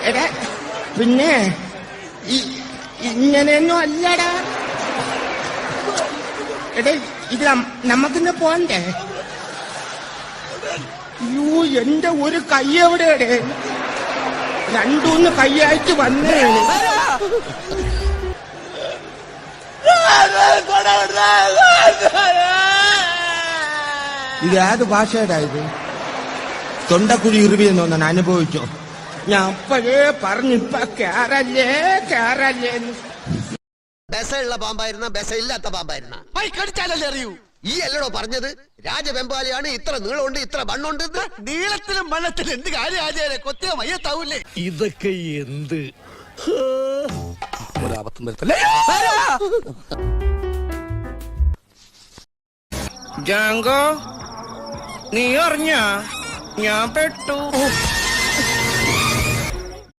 എടാ പിന്നെ ഇങ്ങനെയൊന്നും അല്ലടാ. എടേ ഇത് നമുക്കിന്ന് പോണ്ടേ? യൂ എന്റെ ഒരു കൈ എവിടെയടേ? രണ്ടൂന്ന് കൈയായിട്ട് വന്നേ. ഇത് ഏത് ഭാഷയുടെ ഇത്? തൊണ്ടക്കുഴി ഇറിവിയെന്ന് തോന്നാൻ അനുഭവിച്ചോ? ഞാൻ അപ്പോഴേ പറഞ്ഞിപ്പ കേറല്ലേ കേറല്ലേ. ബെസയുള്ള പാമ്പായിരുന്ന ബെസയില്ലാത്ത പാമ്പായിരുന്ന കടിച്ചാലല്ലേ അറിയൂ. ഈ അല്ലടോ പറഞ്ഞത് രാജവെമ്പാലയാണ്, ഇത്ര നീളമുണ്ട് ഇത്ര മണ്ണുണ്ട്. നീളത്തിലും മണ്ണത്തിലും എന്ത് കാര്യം ആചാര്യ കൊത്തിയ മയ്യത്താവൂലേ? ഇതൊക്കെ എന്ത് ഒരാപത്തും വരുത്തല്ലേ. ജാങ്കോ നീ അറിഞ്ഞ ഞാൻ പെട്ടു.